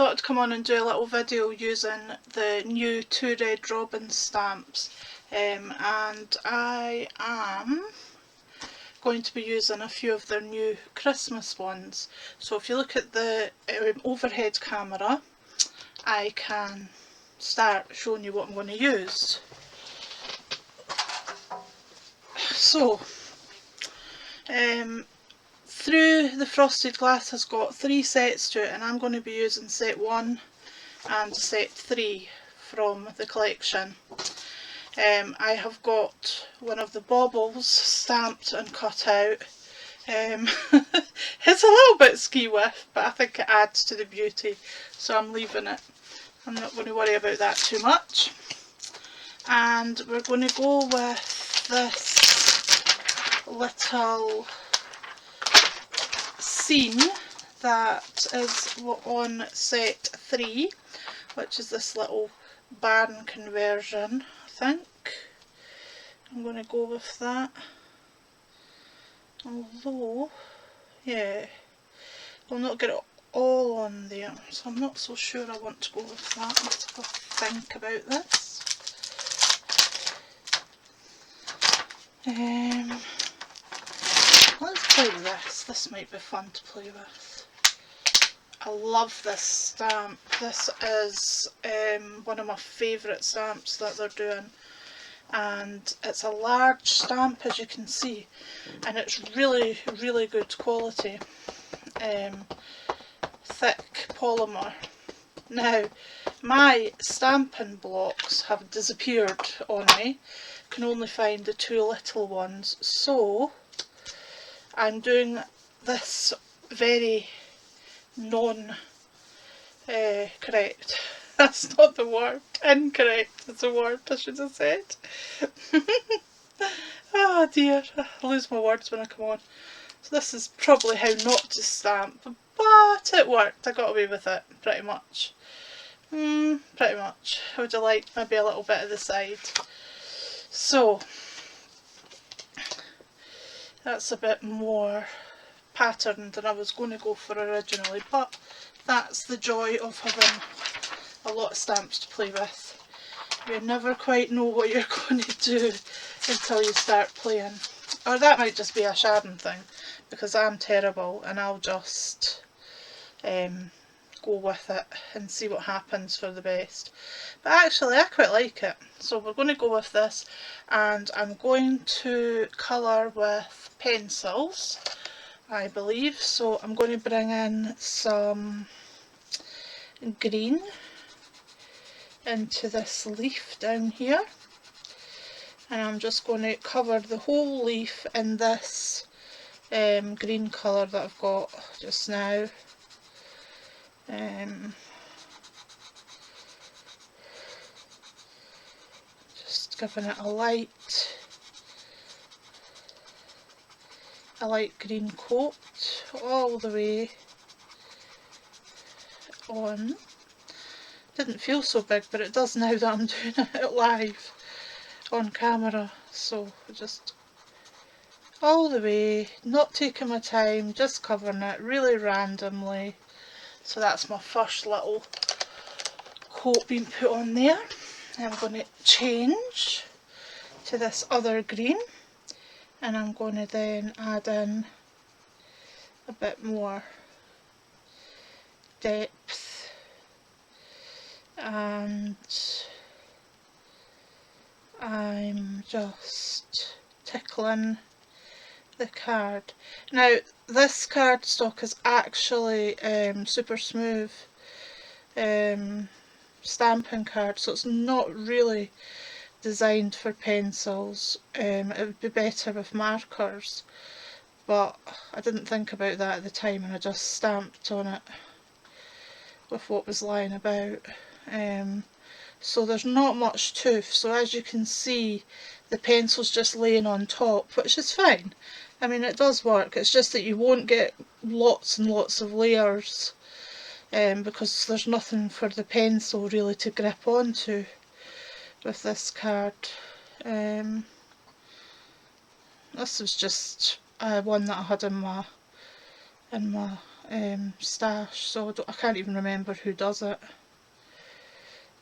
thought I'd come on and do a little video using the new Two Red Robins stamps, and I am going to be using a few of their new Christmas ones. So if you look at the overhead camera, I can start showing you what I'm going to use. So Through the Frosted Glass has got 3 sets to it, and I'm going to be using set 1 and set 3 from the collection. I have got one of the baubles stamped and cut out. It's a little bit ski whiff, but I think it adds to the beauty, so I'm leaving it. I'm not going to worry about that too much. And we're going to go with this little scene that is on set 3, which is this little barn conversion, I think. I'm going to go with that. Although, yeah, I'll not get it all on there, so I'm not so sure I want to go with that. Let's have a think about this. Let's play with this. This might be fun to play with. I love this stamp. This is one of my favourite stamps that they're doing, and it's a large stamp, as you can see, and it's really good quality. Thick polymer. Now, my stamping blocks have disappeared on me. Can only find the 2 little ones, so I'm doing this very non-correct. That's not the word. Incorrect is the word I should have said. Oh dear, I lose my words when I come on. So this is probably how not to stamp, but it worked. I got away with it, pretty much. Pretty much. I would have liked maybe a little bit of the side. So, that's a bit more patterned than I was going to go for originally, but that's the joy of having a lot of stamps to play with. You never quite know what you're going to do until you start playing. Or that might just be a Sharon thing, because I'm terrible and I'll just go with it and see what happens for the best. But actually I quite like it. So we're going to go with this, and I'm going to colour with pencils, I believe. So I'm going to bring in some green into this leaf down here, and I'm just going to cover the whole leaf in this green colour that I've got just now. Just giving it a light green coat all the way on. Didn't feel so big, but it does now that I'm doing it live on camera. So just all the way, not taking my time, just covering it really randomly. So that's my first little coat being put on there. I'm going to change to this other green, and I'm going to then add in a bit more depth, and I'm just tickling the card. Now this cardstock is actually super smooth stamping card, so it's not really designed for pencils. It would be better with markers, but I didn't think about that at the time, and I just stamped on it with what was lying about. So there's not much tooth, so as you can see the pencil's just laying on top, which is fine. I mean, it does work, it's just that you won't get lots and lots of layers because there's nothing for the pencil really to grip onto with this card. This was just one that I had in my stash, so I can't even remember who does it.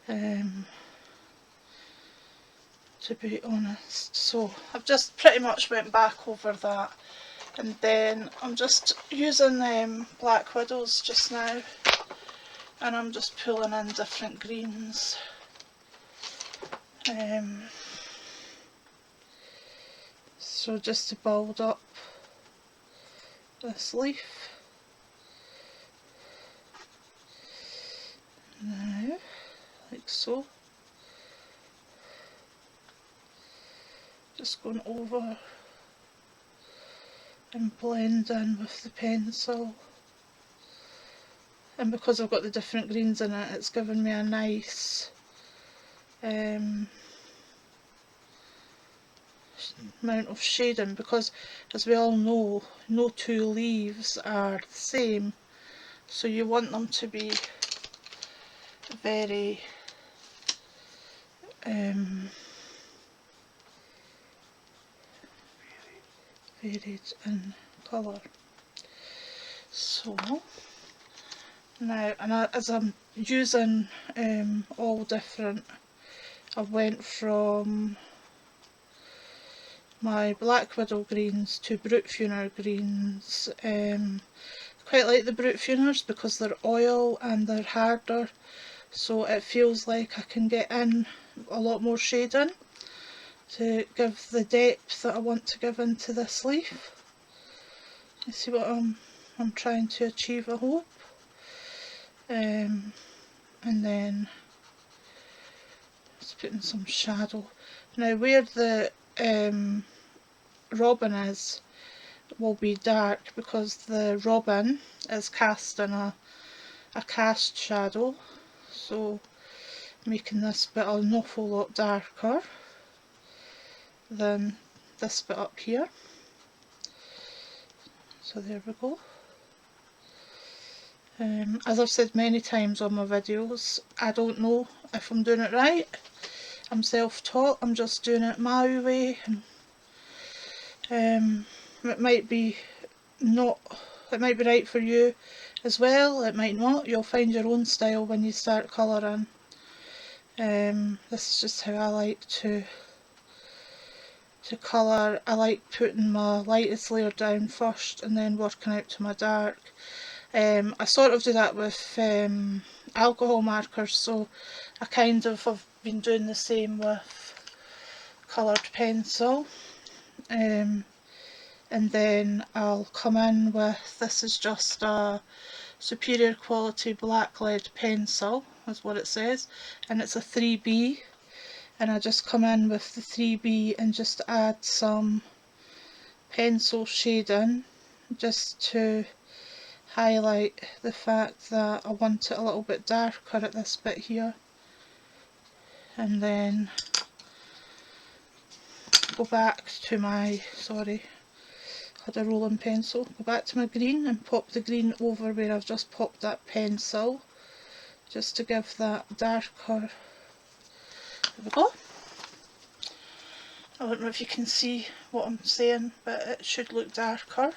To be honest, so I've just pretty much went back over that, and then I'm just using Black Widows just now, and I'm just pulling in different greens. So just to build up this leaf. Now, like so. Just going over and blend in with the pencil. And because I've got the different greens in it, it's given me a nice amount of shading, because as we all know, no two leaves are the same, so you want them to be very varied in colour. So now, and as I'm using all different, I went from my Black Widow greens to Brute Funer greens. Quite like the Brute Funers because they're oil and they're harder, so it feels like I can get in a lot more shading to give the depth that I want to give into this leaf. You see what I'm trying to achieve, I hope. And then just putting some shadow. Now where the robin is will be dark because the robin is cast in a cast shadow, so making this bit an awful lot darker than this bit up here. So there we go. As I've said many times on my videos, I don't know if I'm doing it right. I'm self-taught, I'm just doing it my way, and it might be right for you as well, it might not. You'll find your own style when you start colouring. This is just how I like to colour. I like putting my lightest layer down first and then working out to my dark. I sort of do that with alcohol markers, so I kind of have been doing the same with coloured pencil. And then I'll come in with, this is just a superior quality black lead pencil, is what it says, and it's a 3B, and I just come in with the 3B and just add some pencil shading just to highlight the fact that I want it a little bit darker at this bit here, and then go back to my, sorry, had a rolling pencil, go back to my green and pop the green over where I've just popped that pencil, just to give that darker, there we go. I don't know if you can see what I'm saying, but it should look darker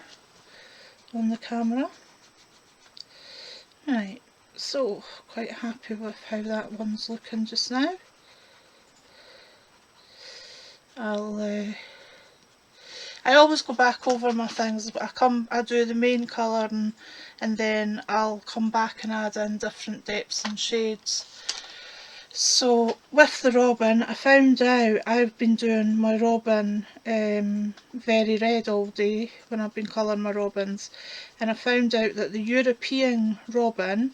on the camera. Right, so quite happy with how that one's looking just now. I always go back over my things, but I do the main colour and then I'll come back and add in different depths and shades. So with the robin, I found out I've been doing my robin very red all day when I've been colouring my robins, and I found out that the European robin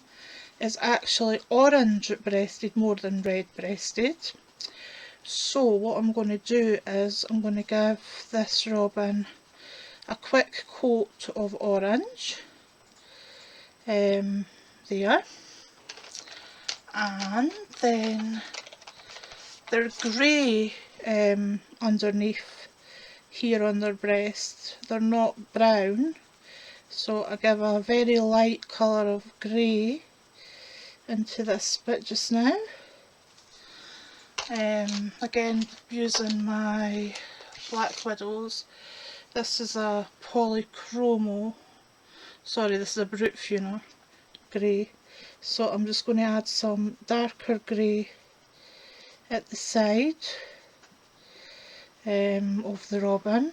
is actually orange breasted more than red breasted. So what I'm going to do is I'm going to give this robin a quick coat of orange there, and then they're grey underneath here on their breast, they're not brown, so I give a very light colour of grey into this bit just now. Again, using my Black Widows. This is a polychromo, Sorry, this is a Brute Funeral grey. So I'm just going to add some darker grey at the side of the robin.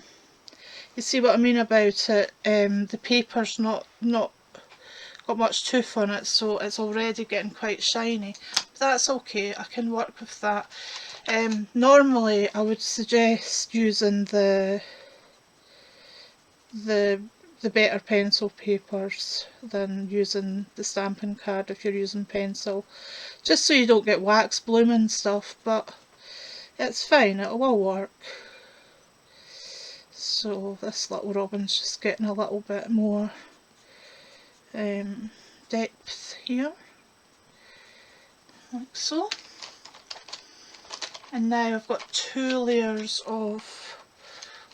You see what I mean about it? The paper's not got much tooth on it, so it's already getting quite shiny. But that's okay, I can work with that. Normally I would suggest using the better pencil papers than using the stamping card if you're using pencil, just so you don't get wax bloom and stuff, but it's fine, it will work. So this little robin's just getting a little bit more depth here, like so. And now I've got 2 layers of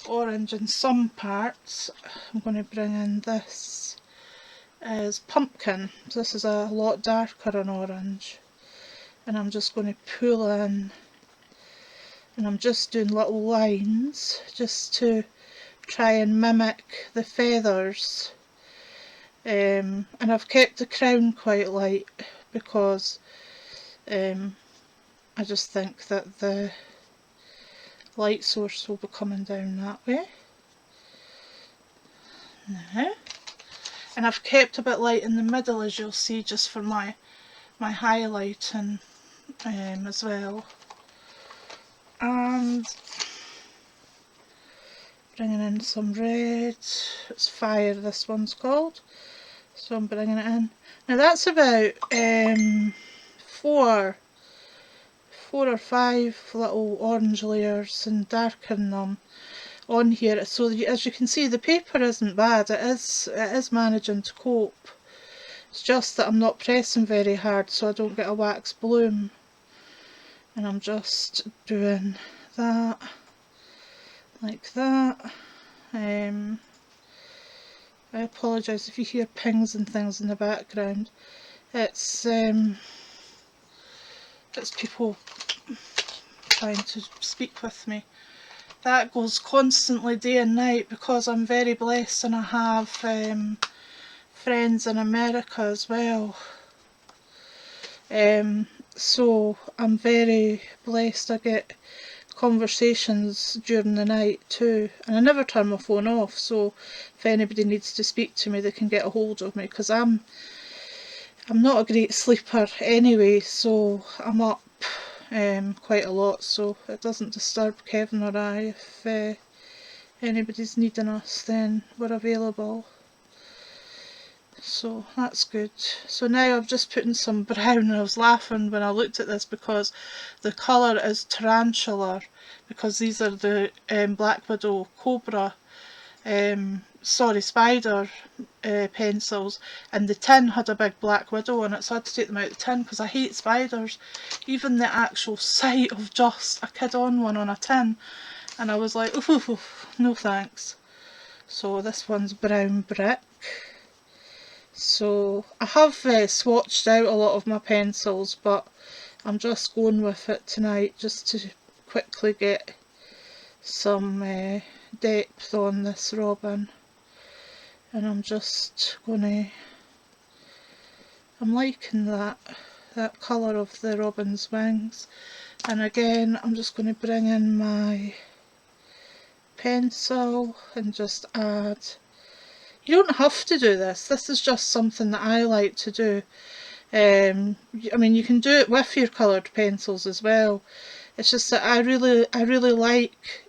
orange in some parts. I'm going to bring in this as pumpkin. So this is a lot darker in orange, and I'm just going to pull in, and I'm just doing little lines just to try and mimic the feathers. And I've kept the crown quite light because I just think that the light source will be coming down that way. Now, and I've kept a bit light in the middle, as you'll see, just for my highlighting as well. And bringing in some red. It's Fire, this one's called. So I'm bringing it in. Now that's about 4 or 5 little orange layers and darken them on here. So as you can see, the paper isn't bad. It is managing to cope. It's just that I'm not pressing very hard so I don't get a wax bloom. And I'm just doing that, like that. I apologise if you hear pings and things in the background. It's people trying to speak with me. That goes constantly day and night because I'm very blessed and I have friends in America as well. So I'm very blessed. I get conversations during the night too, and I never turn my phone off, so if anybody needs to speak to me they can get a hold of me, because I'm not a great sleeper anyway, so I'm up quite a lot, so it doesn't disturb Kevin or I. If anybody's needing us, then we're available. So that's good. So now I've just put in some brown, and I was laughing when I looked at this because the colour is Tarantula, because these are the Black Widow Cobra, spider pencils, and the tin had a big Black Widow on it, so I had to take them out of the tin because I hate spiders. Even the actual sight of just a kid on one on a tin, and I was like, ooh, no thanks. So this one's Brown Brick. So I have swatched out a lot of my pencils, but I'm just going with it tonight just to quickly get some depth on this robin. And I'm just gonna, I'm liking that colour of the robin's wings. And again, I'm just going to bring in my pencil and just add. You don't have to do this. This is just something that I like to do. I mean, you can do it with your coloured pencils as well. It's just that I really like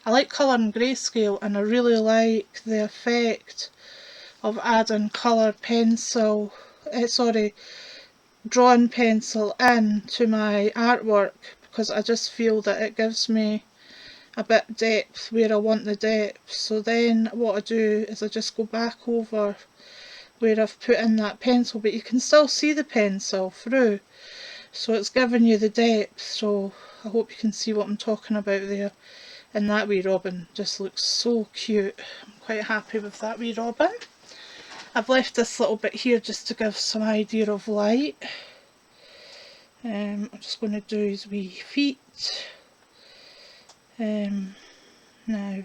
I like colour and grayscale, and I really like the effect of adding coloured pencil, drawn pencil in to my artwork, because I just feel that it gives me a bit depth where I want the depth. So then what I do is I just go back over where I've put in that pencil, but you can still see the pencil through, so it's giving you the depth. So I hope you can see what I'm talking about there. And that wee robin just looks so cute. I'm quite happy with that wee robin. I've left this little bit here just to give some idea of light. I'm just going to do his wee feet. Now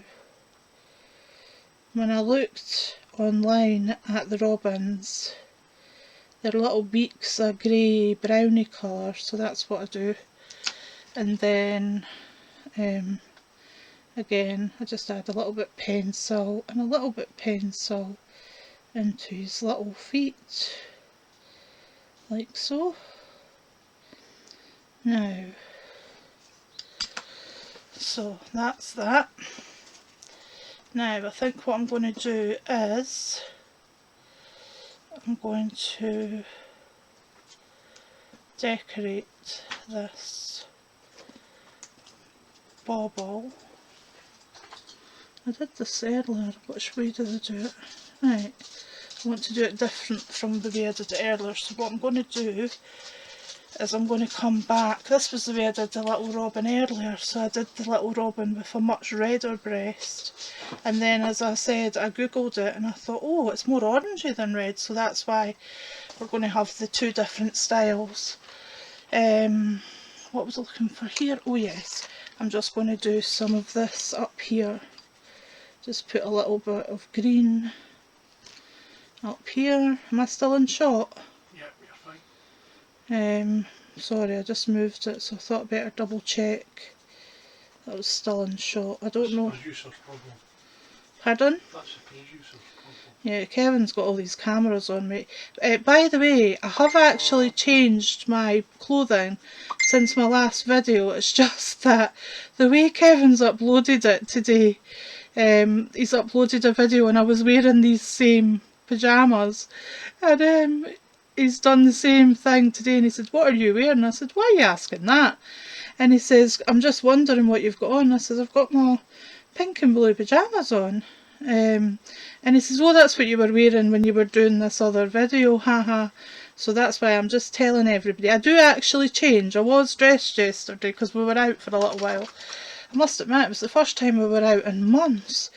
when I looked online at the robins, their little beaks are grey browny colour, so that's what I do. And then again I just add a little bit pencil and a little bit pencil into his little feet, like so. Now, so that's that. Now I think what I'm going to do is I'm going to decorate this bauble. I did this earlier, which way did I do it? Right, I want to do it different from the way I did it earlier, so what I'm going to do is I'm going to come back. This was the way I did the little robin earlier, so I did the little robin with a much redder breast, and then as I said I googled it and I thought, oh, it's more orangey than red, so that's why we're going to have the two different styles. What was I looking for here? Oh yes, I'm just going to do some of this up here. Just put a little bit of green up here. Am I still in shot? Yep, you're fine. Sorry, I just moved it, so I thought I'd better double check that was still in shot. I don't know. That's a producer's problem. Pardon? That's a producer's problem. Yeah, Kevin's got all these cameras on me. By the way, I have actually changed my clothing since my last video. It's just that the way Kevin's uploaded it today, he's uploaded a video and I was wearing these same pyjamas, and he's done the same thing today, and he said, what are you wearing? I said, why are you asking that? And he says, I'm just wondering what you've got on. I said, I've got my pink and blue pyjamas on. And he says, oh, that's what you were wearing when you were doing this other video, haha. So that's why I'm just telling everybody. I do actually change. I was dressed yesterday because we were out for a little while. I must admit, it was the first time we were out in months,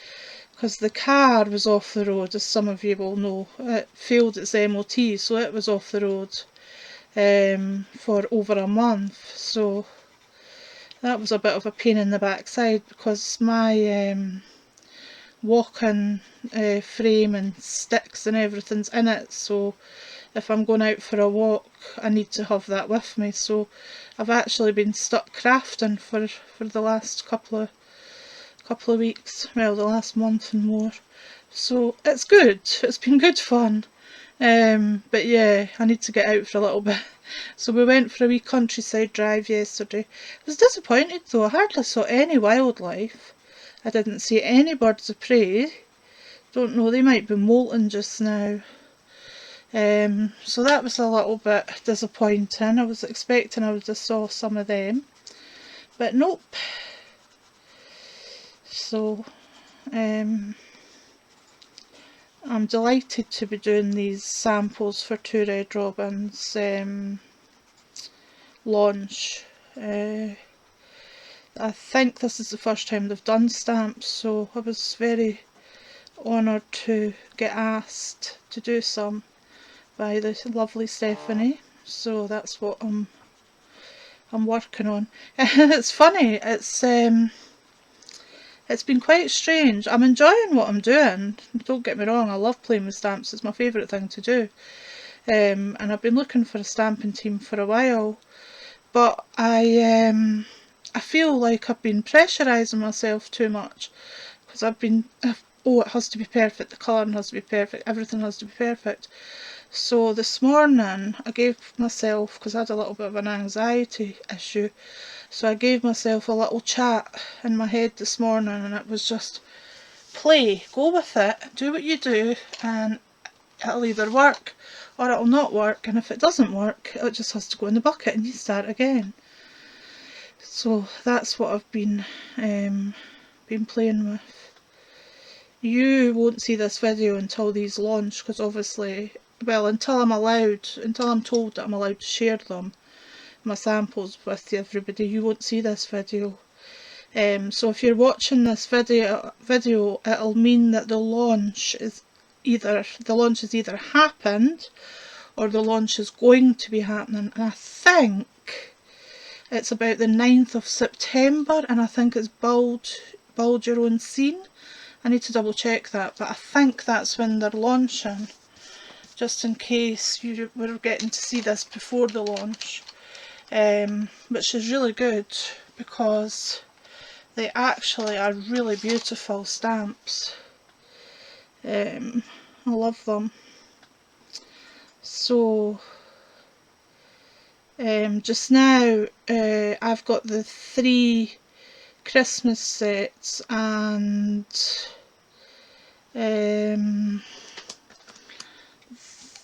because the car was off the road, as some of you will know. It failed its MOT, so it was off the road for over a month. So that was a bit of a pain in the backside, because my walking frame and sticks and everything's in it, so if I'm going out for a walk I need to have that with me. So I've actually been stuck crafting for the last couple of weeks, well, the last month and more. So it's good, it's been good fun. But yeah, I need to get out for a little bit. So we went for a wee countryside drive yesterday. I was disappointed though, I hardly saw any wildlife. I didn't see any birds of prey. Don't know, they might be molting just now. So that was a little bit disappointing. I was expecting I would have saw some of them, but nope. So I'm delighted to be doing these samples for Two Red Robins launch. I think this is the first time they've done stamps, so I was very honoured to get asked to do some by the lovely Stephanie. So that's what I'm working on. It's funny, it's been quite strange. I'm enjoying what I'm doing, don't get me wrong, I love playing with stamps, it's my favourite thing to do. And I've been looking for a stamping team for a while, but I feel like I've been pressurising myself too much, because I've been, oh, it has to be perfect, the colouring has to be perfect, everything has to be perfect. So this morning I gave myself, because I had a little bit of an anxiety issue, so I gave myself a little chat in my head this morning, and it was just play, go with it, do what you do, and it'll either work or it'll not work, and if it doesn't work it just has to go in the bucket and you start again. So that's what I've been playing with. You won't see this video until these launch, because obviously, well, until I'm told that I'm allowed to share them, my samples with everybody, you won't see this video. So if you're watching this video, it'll mean that the launch has either happened or the launch is going to be happening, and I think it's about the 9th of September, and I think it's Build Your Own Scene. I need to double check that, but I think that's when they're launching, just in case you were getting to see this before the launch, which is really good because they actually are really beautiful stamps. I love them. So just now I've got the 3 Christmas sets and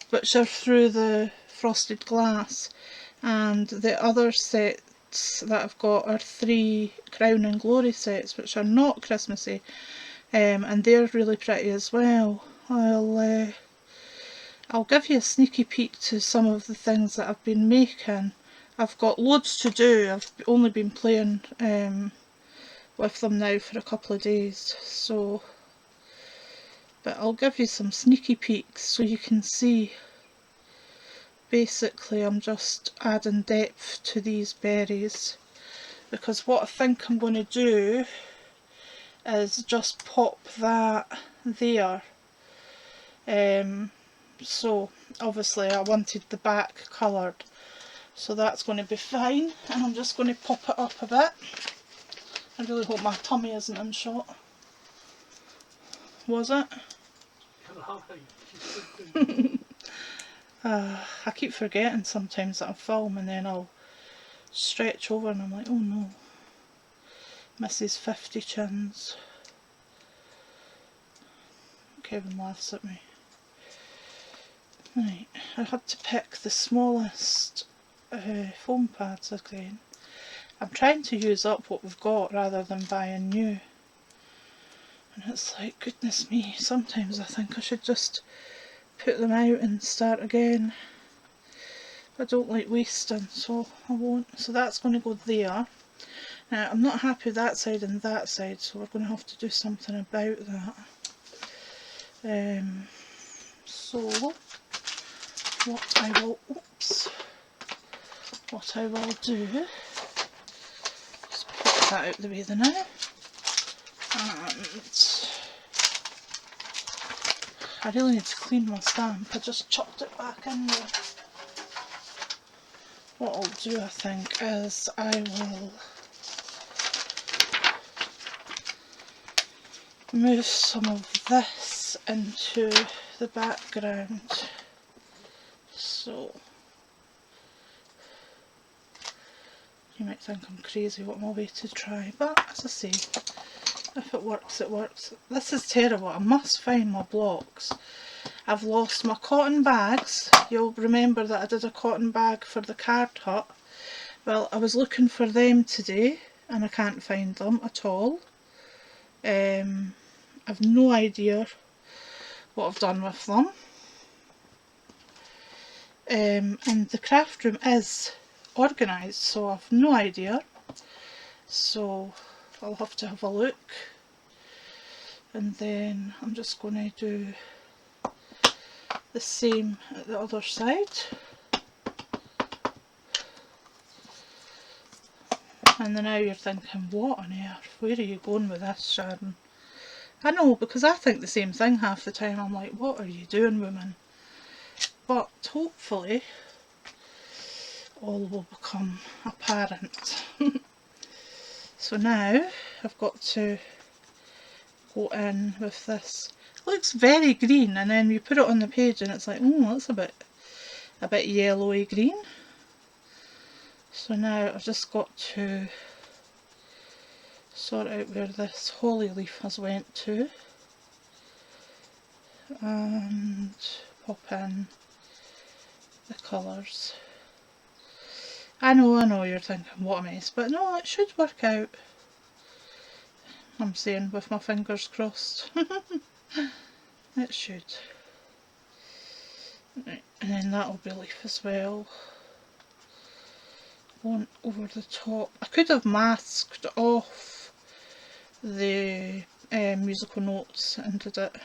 which are through the frosted glass, and the other sets that I've got are 3 Crown and Glory sets, which are not Christmassy, and they're really pretty as well. I'll give you a sneaky peek to some of the things that I've been making. I've got loads to do. I've only been playing with them now for a couple of days, so but I'll give you some sneaky peeks so you can see. Basically I'm just adding depth to these berries, because what I think I'm going to do is just pop that there. So obviously I wanted the back coloured, so that's going to be fine, and I'm just going to pop it up a bit. I really hope my tummy isn't in shot. Was it? I keep forgetting sometimes that I'm filming, and then I'll stretch over and I'm like, oh no, Mrs. 50 chins. Kevin laughs at me. Right, I had to pick the smallest foam pads again. I'm trying to use up what we've got rather than buying new. And it's like, goodness me, sometimes I think I should just put them out and start again. I don't like wasting, so I won't. So that's going to go there. Now I'm not happy with that side and that side, so we're going to have to do something about that. So what I will do, just put that out the way there now, and I really need to clean my stamp. I just chopped it back in there. What I'll do, I think, is I will move some of this into the background. So you might think I'm crazy what my way to try, but as I say, if it works, it works. This is terrible. I must find my blocks. I've lost my cotton bags. You'll remember that I did a cotton bag for the card hut. Well, I was looking for them today and I can't find them at all. I've no idea what I've done with them. And the craft room is organised, so I've no idea. So I'll have to have a look. And then I'm just going to do the same at the other side. And then now you're thinking, what on earth? Where are you going with this, Sharon? I know, because I think the same thing half the time. I'm like, what are you doing, woman? But hopefully all will become apparent. So now I've got to go in with this. It looks very green, and then you put it on the page and it's like, oh, that's a bit yellowy green. So now I've just got to sort out where this holly leaf has went to and pop in the colours. I know you're thinking, what a mess, but no, it should work out. I'm saying with my fingers crossed. It should. Right, and then that'll be leaf as well. Going over the top. I could have masked off the musical notes and did it,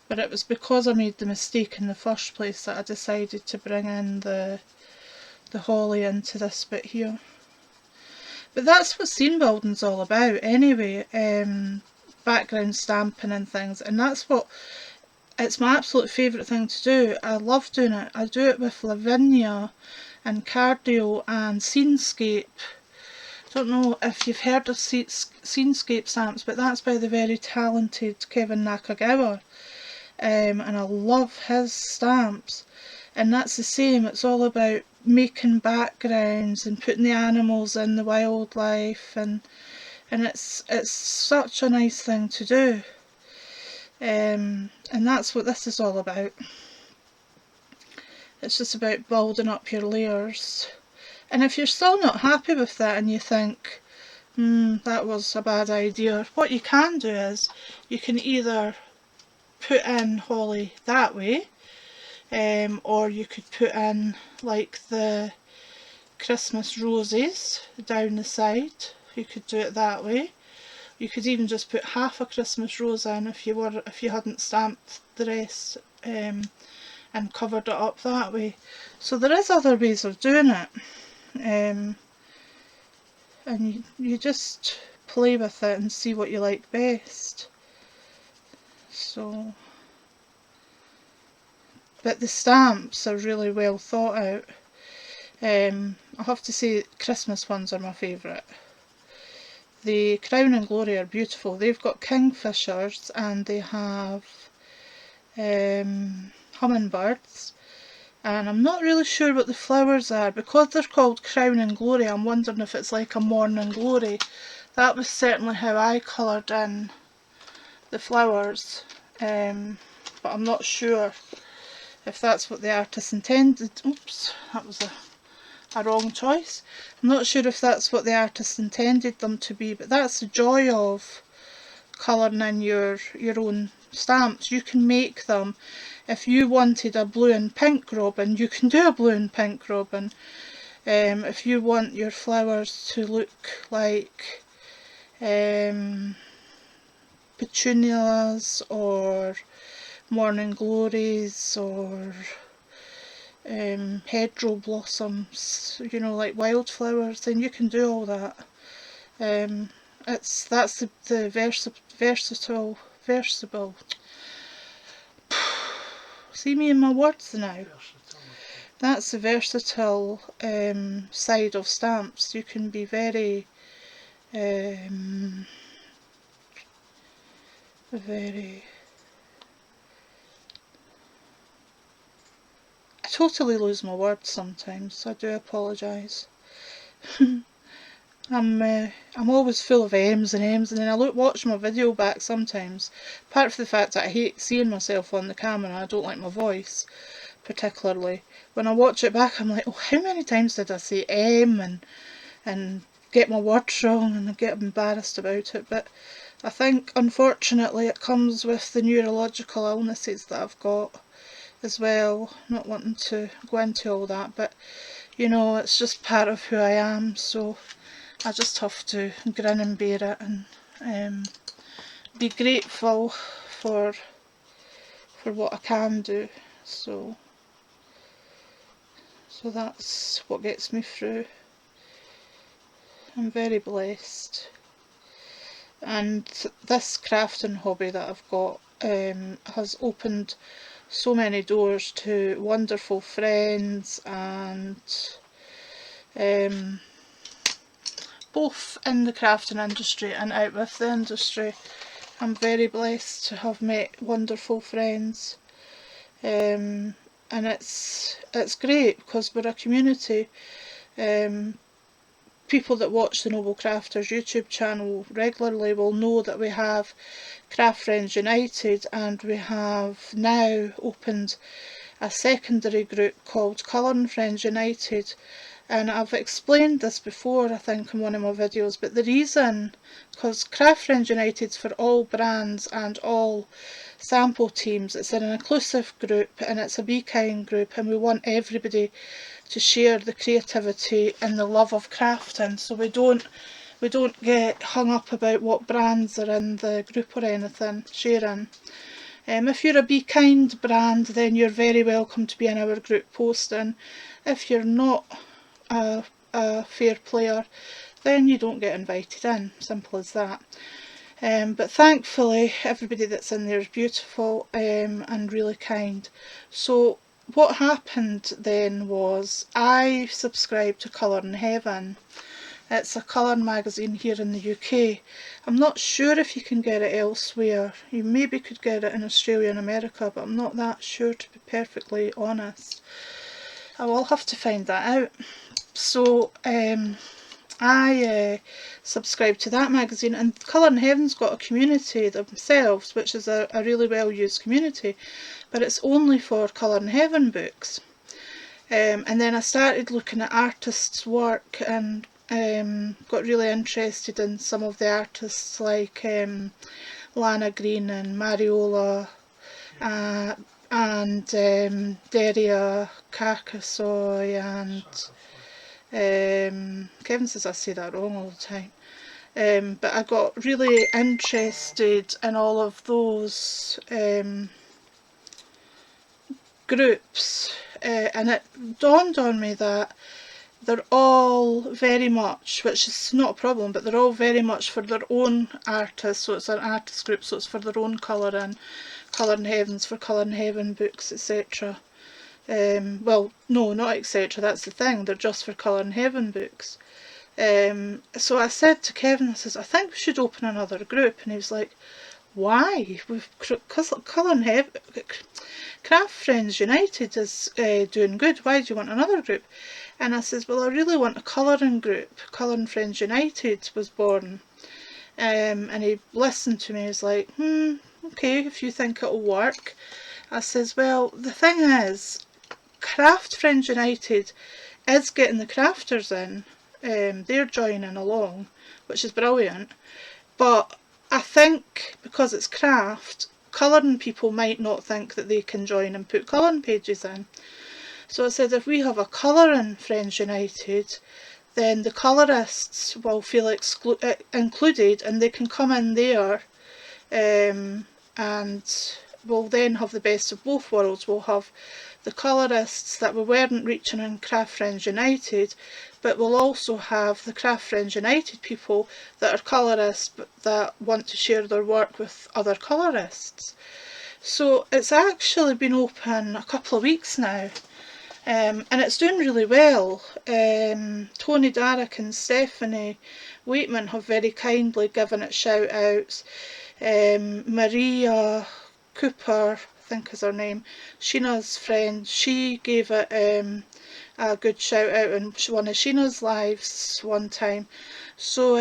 but it was because I made the mistake in the first place that I decided to bring in the holly into this bit here. But that's what scene building's all about anyway. background stamping and things, and that's what, it's my absolute favourite thing to do. I love doing it. I do it with Lavinia and Cardio and Scenescape. Don't know if you've heard of Scenescape stamps, but that's by the very talented Kevin Nakagawa, and I love his stamps. And that's the same, it's all about making backgrounds and putting the animals in the wildlife, and it's such a nice thing to do. And that's what this is all about. It's just about building up your layers. And if you're still not happy with that and you think, that was a bad idea, what you can do is you can either put in holly that way, or you could put in like the Christmas roses down the side. You could do it that way. You could even just put half a Christmas rose in if you hadn't stamped the rest, and covered it up that way. So there is other ways of doing it, and you just play with it and see what you like best. So, but the stamps are really well thought out. I have to say, Christmas ones are my favourite. The Crown and Glory are beautiful. They've got kingfishers and they have hummingbirds, and I'm not really sure what the flowers are. Because they're called Crown and Glory, I'm wondering if it's like a Morning Glory. That was certainly how I coloured in the flowers, but I'm not sure if that's what the artist intended. Oops, that was a wrong choice. I'm not sure if that's what the artist intended them to be, but that's the joy of colouring in your own stamps. You can make them. If you wanted a blue and pink robin, you can do a blue and pink robin. If you want your flowers to look like petunias or morning glories or hedgerow blossoms, you know, like wildflowers, then you can do all that. That's the versatile. See me in my words now. That's the versatile side of stamps. You can be very I totally lose my words sometimes. I do apologise. I'm always full of M's, and then I watch my video back sometimes. Apart from the fact that I hate seeing myself on the camera, I don't like my voice particularly. When I watch it back, I'm like, oh, how many times did I say M and get my words wrong and get embarrassed about it? But I think unfortunately it comes with the neurological illnesses that I've got as well. Not wanting to go into all that, but you know, it's just part of who I am, so I just have to grin and bear it and be grateful for what I can do. So that's what gets me through. I'm very blessed, and this crafting hobby that I've got has opened so many doors to wonderful friends, and both in the crafting industry and out with the industry. I'm very blessed to have met wonderful friends, and it's great because we're a community. People that watch the Noble Crafters YouTube channel regularly will know that we have Craft Friends United, and we have now opened a secondary group called Colouring Friends United. And I've explained this before, I think, in one of my videos, but the reason, because Craft Friends United's for all brands and all sample teams. It's an inclusive group and it's a Be Kind group, and we want everybody to share the creativity and the love of crafting. So we don't get hung up about what brands are in the group or anything, sharing. If you're a Be Kind brand, then you're very welcome to be in our group posting. If you're not a fair player, then you don't get invited in. Simple as that. But thankfully everybody that's in there is beautiful and really kind. So what happened then was I subscribed to Colour in Heaven. It's a colour magazine here in the UK. I'm not sure if you can get it elsewhere. You maybe could get it in Australia and America, but I'm not that sure, to be perfectly honest. I will have to find that out. So I subscribe to that magazine, and Colour in Heaven's got a community themselves, which is a really well used community, but it's only for Colour in Heaven books. And then I started looking at artists' work and got really interested in some of the artists like Lana Green and Mariola and Deria Carcasoy and Kevin says I say that wrong all the time. But I got really interested in all of those groups, and it dawned on me that they're all very much, which is not a problem, but they're all very much for their own artists. So it's an artist group, so it's for their own colour, and Colour in Heaven's for Colour in Heaven books, etc. Well, no, not etc. That's the thing. They're just for Colour in Heaven books. So I said to Kevin, I says, I think we should open another group, and he was like, why? We've Colour in Heaven, Craft Friends United is doing good. Why do you want another group? And I says, well, I really want a colouring group. Colouring Friends United was born. And he listened to me. He was like, okay, if you think it'll work. I says, well, the thing is, Craft Friends United is getting the crafters in. They're joining along, which is brilliant. But I think because it's craft, colouring people might not think that they can join and put colouring pages in. So I said, if we have a Colouring Friends United, then the colourists will feel included, and they can come in there, and we'll then have the best of both worlds. We'll have the colourists that we weren't reaching in Craft Friends United, but we'll also have the Craft Friends United people that are colourists but that want to share their work with other colourists. So it's actually been open a couple of weeks now. And it's doing really well. Tony Darrick and Stephanie Waitman have very kindly given it shout outs. Maria Cooper, I think is her name, Sheena's friend, she gave it a good shout out in one of Sheena's lives one time. So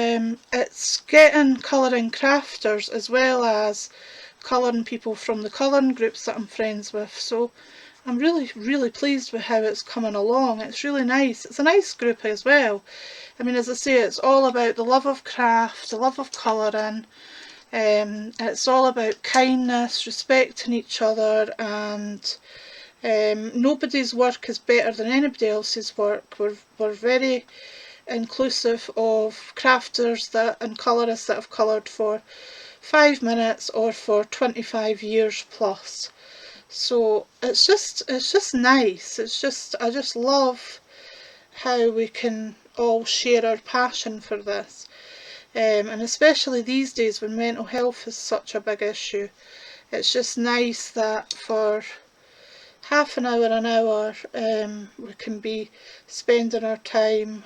it's getting colouring crafters as well as colouring people from the colouring groups that I'm friends with. So I'm really pleased with how it's coming along. It's really nice. It's a nice group as well. I mean, as I say, it's all about the love of craft, the love of colouring. It's all about kindness, respecting each other, and nobody's work is better than anybody else's work. We're very inclusive of crafters and colourists that have coloured for 5 minutes or for 25 years plus. So it's just nice. I just love how we can all share our passion for this. And especially these days when mental health is such a big issue, it's just nice that for half an hour, we can be spending our time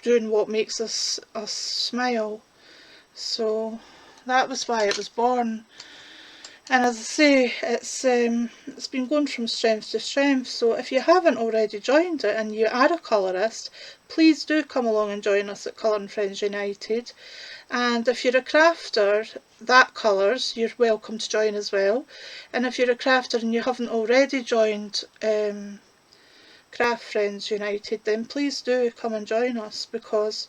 doing what makes us smile. So that was why it was born. And as I say, it's been going from strength to strength. So if you haven't already joined it and you are a colourist, please do come along and join us at Colouring Friends United. And if you're a crafter that colours, you're welcome to join as well. And if you're a crafter and you haven't already joined Craft Friends United, then please do come and join us, because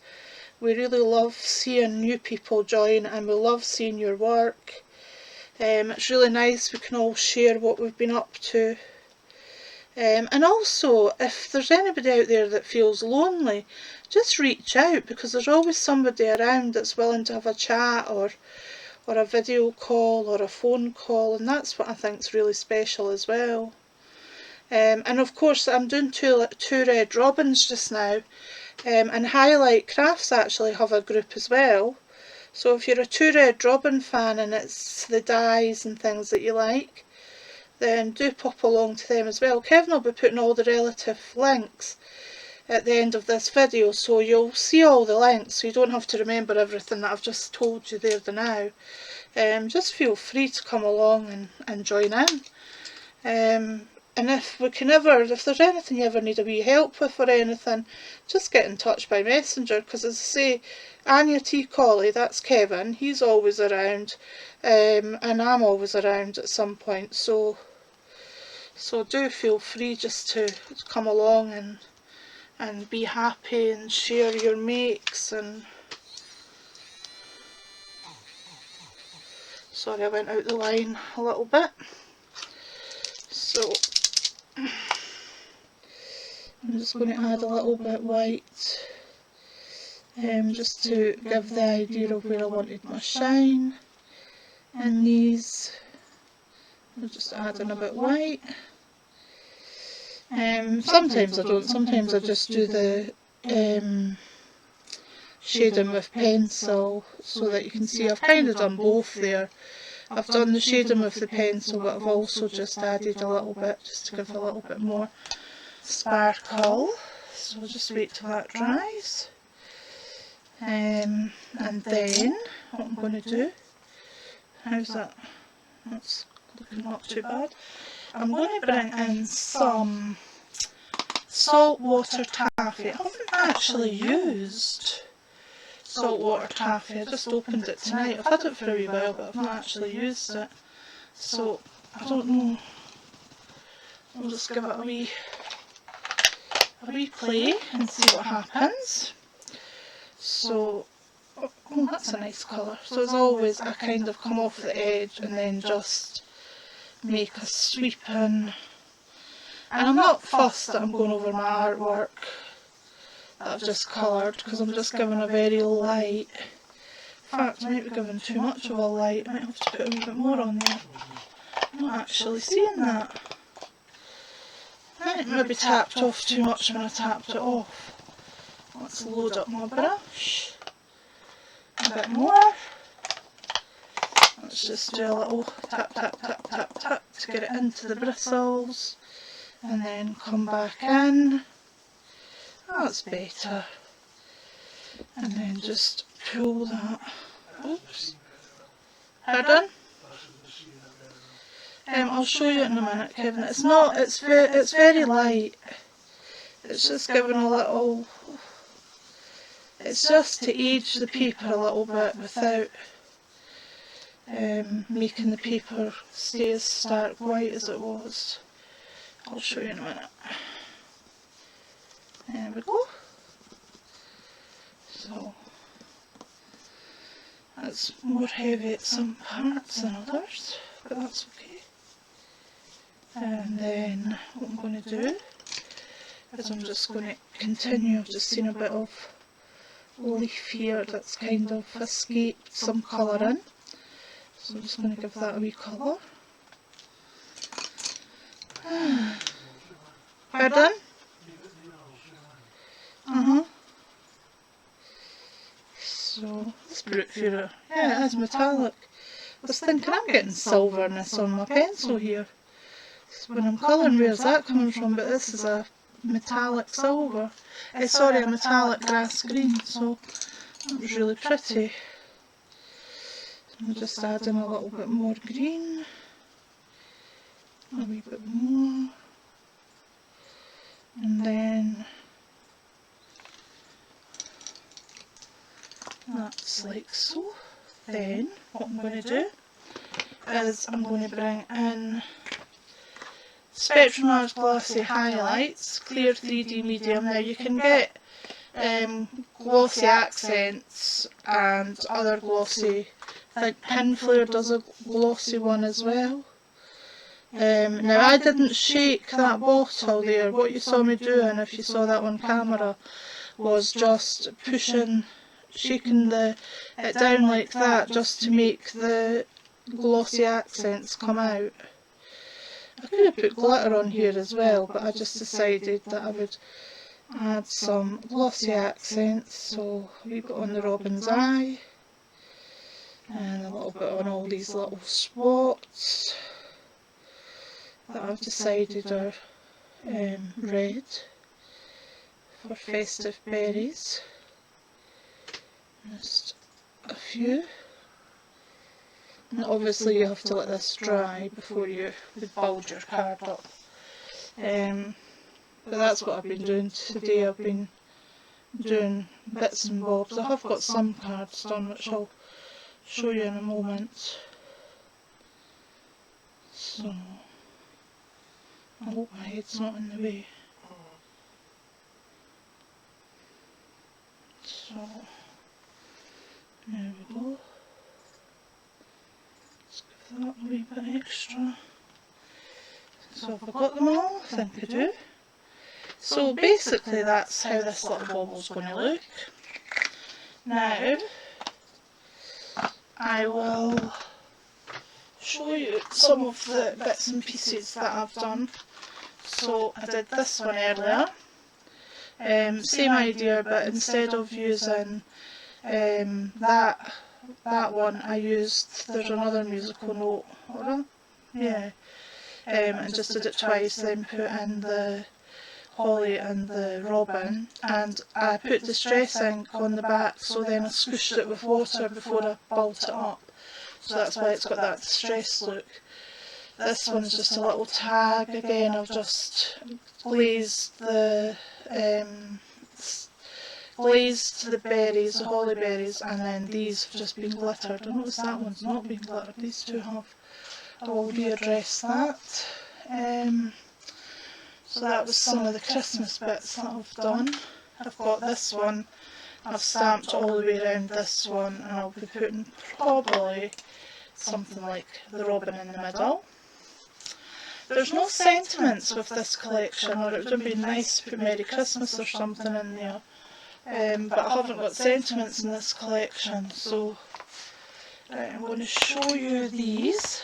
we really love seeing new people join and we love seeing your work. It's really nice, we can all share what we've been up to. And also, if there's anybody out there that feels lonely, just reach out, because there's always somebody around that's willing to have a chat or a video call or a phone call, and that's what I think is really special as well. And of course I'm doing two Red Robins just now. And Highlight Crafts actually have a group as well. So if you're a Two Red Robin fan and it's the dyes and things that you like, then do pop along to them as well. Kevin will be putting all the relative links at the end of this video, so you'll see all the links, so you don't have to remember everything that I've just told you there the now. Just feel free to come along and join in. And if there's anything you ever need a wee help with or anything, just get in touch by messenger, because as I say, Anya T. Colley, that's Kevin, he's always around, and I'm always around at some point, so do feel free just to come along and be happy and share your makes. And sorry, I went out the line a little bit. So I'm just going to add a little bit white, just to give the idea of where I wanted my shine in these. I'll just add in a bit white. Sometimes I don't, sometimes I just do the shading with pencil, so that you can see I've kind of done both there. I've done the shading with the pencil, but I've also just added a little bit, just to give a little bit more sparkle. So we'll just wait till that dries. And then what I'm going to do, how's that? That's looking not too bad. I'm going to bring in some saltwater taffy. I haven't actually used saltwater taffy, I just opened it tonight. I've had it for a wee while, but I've not actually used it, so I don't know. I'll just give it a wee play and see what happens. So, oh, that's a nice colour. So as always, I kind of come off the edge and then just make a sweep in. And I'm not fussed that I'm going over my artwork that I've just coloured, because I'm just giving a very light. In fact, I might be giving too much of a light. I might have to put a wee bit more on there. I'm not actually seeing that. I maybe tapped off too much when I tapped it off. Let's load up my brush. A bit more. Let's just do a little tap, tap, tap, tap, tap to get it into the bristles. And then come back in. That's better. And then just pull that. Oops. Pardon? I'll show you in a minute, Kevin. It's not. It's very light. It's just giving a little. It's just to age the paper a little bit without making the paper stay as stark white as it was. I'll show you in a minute. There we go. So that's more heavy at some parts than others, but that's okay. And then what I'm going to do is I'm just going to continue. I've just seen a bit of leaf here that's kind of escaped some colour in, so I'm just going to give that a wee colour. Pardon? So this Brookfield, yeah, it is metallic. I was thinking I'm getting silverness on my pencil here. So when I'm colouring, where's that coming from? But this is a metallic silver. Sorry, a metallic grass green, so that was really pretty. I'll just add in a little bit more green. A wee bit more. And then that's like so. Then what I'm going to do is I'm going to bring in Spectrum Large Glossy Highlights, clear 3D medium. Now you can get glossy accents and other glossy, I think Pinflare does a glossy one as well. Now I didn't shake that bottle there. What you saw me doing, if you saw that on camera, was just shaking it down like that, just to make the glossy accents come out. I could have put glitter on here as well, but I just decided that I would add some glossy accents, so a wee bit on the robin's eye, and a little bit on all these little spots that I've decided are red for festive berries. Just a few. And obviously you have to let this dry before you would bulge your card up. But that's what I've been doing today. I've been doing bits and bobs. I have got some cards done, which I'll show you in a moment. So, I hope my head's not in the way. So, there we go. Let's give that a wee bit extra. So have I got them all? I think I do. So basically that's how this little bobble's going to look. Now, I will show you some of the bits and pieces that I've done. So I did this one earlier. Same idea, but instead of using that one, I used, there's another musical note, or yeah, and just did it twice, then put in the holly and the robin, and I put distress ink on the back, so then I squished it with water before I balled it up, so that's why it's got that distress look. This one's just a little tag. Again, I've just glazed the berries, the holly berries, and then these have just been glittered. I notice that one's not been glittered, these two have. I will readdress that. So that was some of the Christmas bits that I've done. I've got this one, I've stamped all the way around this one, and I'll be putting probably something like the robin in the middle. There's no sentiments with this collection, or it would have been nice to put Merry Christmas or something in there. But I haven't got sentiments in this collection, so I'm going to show you these.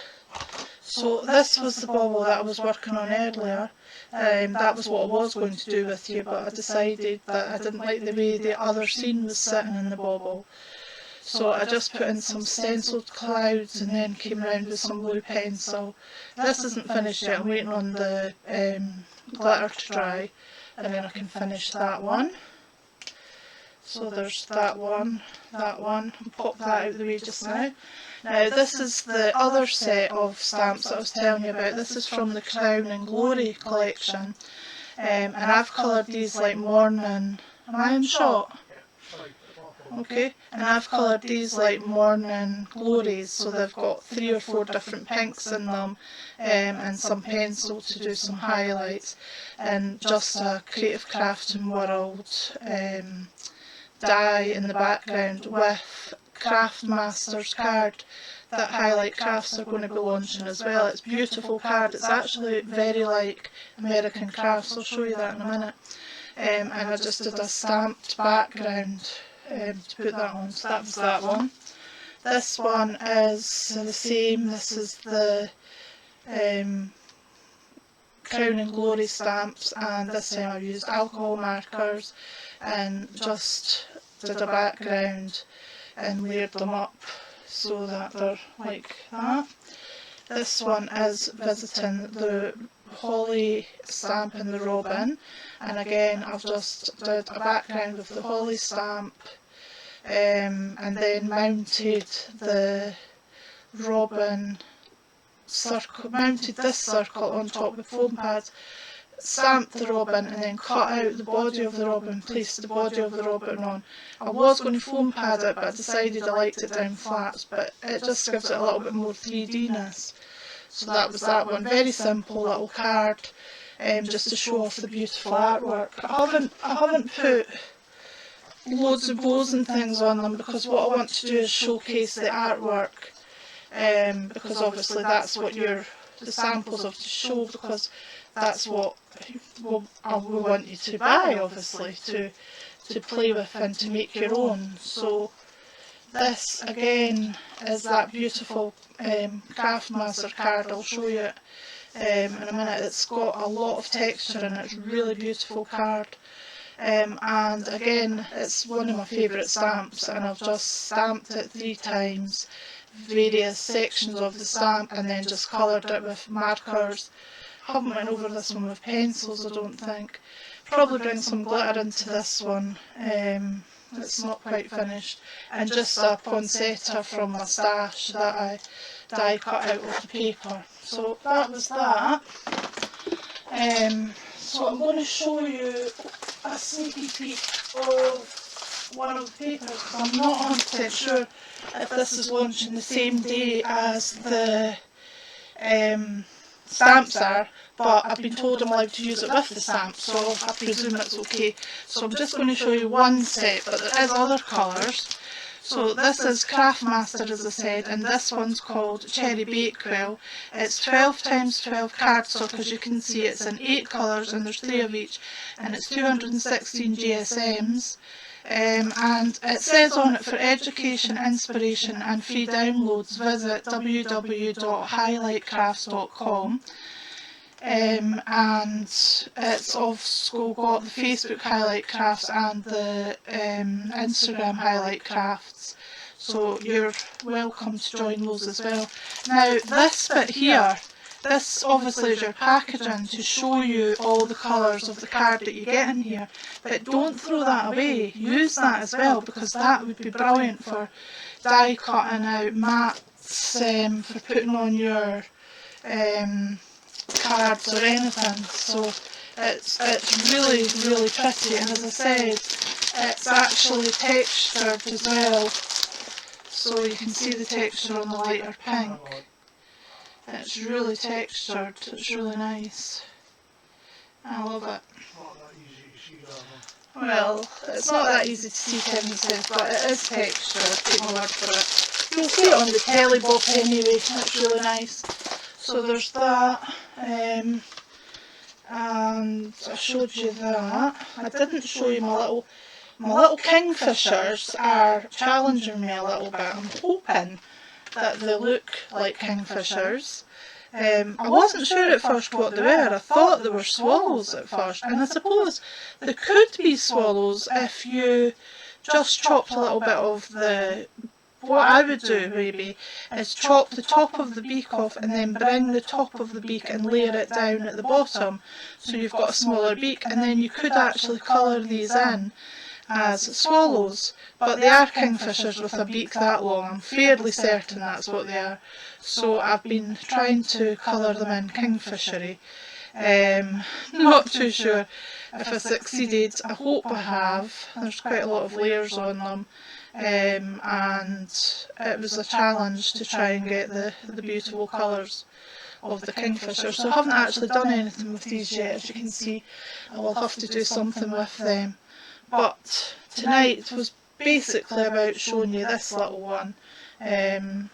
So this was the bauble that I was working on earlier. That was what I was going to do with you, but I decided that I didn't like the way the other scene was sitting in the bauble. So I just put in some stenciled clouds and then came round with some blue pencil. This isn't finished yet, I'm waiting on the glitter to dry, and then I can finish that one. So there's that one, I'll pop that out of the way just now. Now this is the other set of stamps that I was telling you about. This is from the Crown and Glory collection, and I've coloured these like morning, am I in shot? Okay, and I've coloured these like morning glories, so they've got 3 or 4 different pinks in them, and some pencil to do some highlights, and just a Creative Crafting World die in the background with Craft Masters card that Highlight Crafts are going to be launching as well. It's a beautiful card, it's actually very like American Crafts, I'll show you that in a minute, and I just did a stamped background to put that on, so that was that one. This one is the same, this is the Crown and Glory stamps, and this time I've used alcohol markers and just did a background and layered them up so that they're like that. This one is visiting the holly stamp and the robin, and again I've just did a background with the holly stamp, and then mounted the robin circle, mounted this circle on top with foam pads, stamped the robin, and then cut out the body of the robin, placed the body of the robin on. I was going to foam pad it, but I decided I liked it down flat, but it just gives it a little bit more 3D-ness. So that was that one. Very simple little card, just to show off the beautiful artwork. I haven't put loads of bows and things on them, because what I want to do is showcase the artwork, because obviously that's what the samples of to show, because that's what I will want you to buy, obviously, to play with and to make your own. So this again is that beautiful Craftmaster card. I'll show you it in a minute. It's got a lot of texture in it, it's a really beautiful card. and again it's one of my favourite stamps, and I've just stamped it 3 times, various sections of the stamp, and then just coloured it with markers. Haven't went over this one with pencils, I don't think. Probably bring some glitter into this one. It's not quite finished, and just a poinsettia from my stash that I die cut out of the paper. So that was that. So I'm going to show you a sneaky peek of one of the papers, because I'm not 100% sure if this is launching the same day as the stamps are, but I've been told I'm allowed to use it with the stamps, so I presume it's okay. So I'm just going to show you one set, but there is other colours. So this is Craftmaster, as I said, and this one's called Cherry Bakewell. It's 12 times 12 cardstock, as you can see. It's in 8 colours and there's 3 of each, and it's 216 GSMs. And it says on it, for education, inspiration and free downloads, visit www.highlightcrafts.com. And it's also got the Facebook Highlight Crafts and the Instagram Highlight Crafts, so you're welcome to join those as well. Now this bit here, this obviously is your packaging to show you all the colours of the card that you get in here, but don't throw that away, use that as well, because that would be brilliant for die cutting out mats, for putting on your cards or anything. So it's really pretty, and as I said, it's actually textured as well, so you can see the texture on the lighter pink. It's really textured, it's really nice. I love it. Not that easy to see that one. Well, it's not that easy to see, Kevin says, but it is textured, take my word for it. You'll see it on the telly book anyway, it's really nice. So there's that, and I showed you that. I didn't show you my little kingfishers are challenging me a little bit. I'm hoping that they look like kingfishers. I wasn't sure at first what they were. I thought they were swallows at first, and I suppose they could be swallows if you just chopped a little bit of the... What I would do maybe is chop the top of the beak off and then bring the top of the beak and layer it down at the bottom, so you've got a smaller beak, and then you could actually colour these in as swallows, but they are kingfishers with a beak that long. I'm fairly certain that's what they are. So I've been trying to colour them in kingfishery. Not too sure if I succeeded. I hope I have. There's quite a lot of layers on them. And it was a challenge to try and get the beautiful colours of the kingfisher. So I haven't actually done anything with these yet, as you can see. I will have to do something with them. But tonight was basically about showing you this little one. And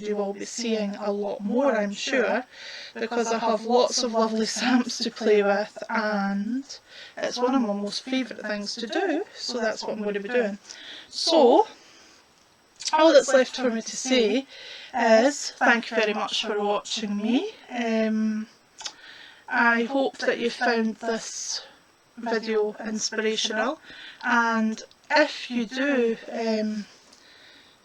you will be seeing a lot more, I'm sure, because I have lots of lovely stamps to play with, and it's one of my most favourite things to do, so that's what I'm going to be doing. So all that's left for me to say is thank you very much for watching me. I hope that you found this video inspirational, and if you do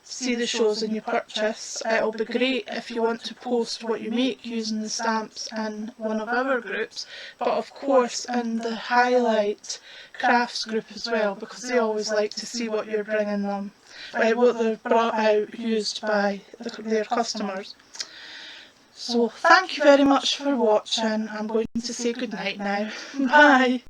see the shows in your purchase, it'll be great if you want to post what you make using the stamps in one of our groups, but of course in the Highlight Crafts group as well, because they always like to see what you're bringing them, what they've brought out used by their customers. So thank you very much for watching. I'm going to say goodnight now. Bye!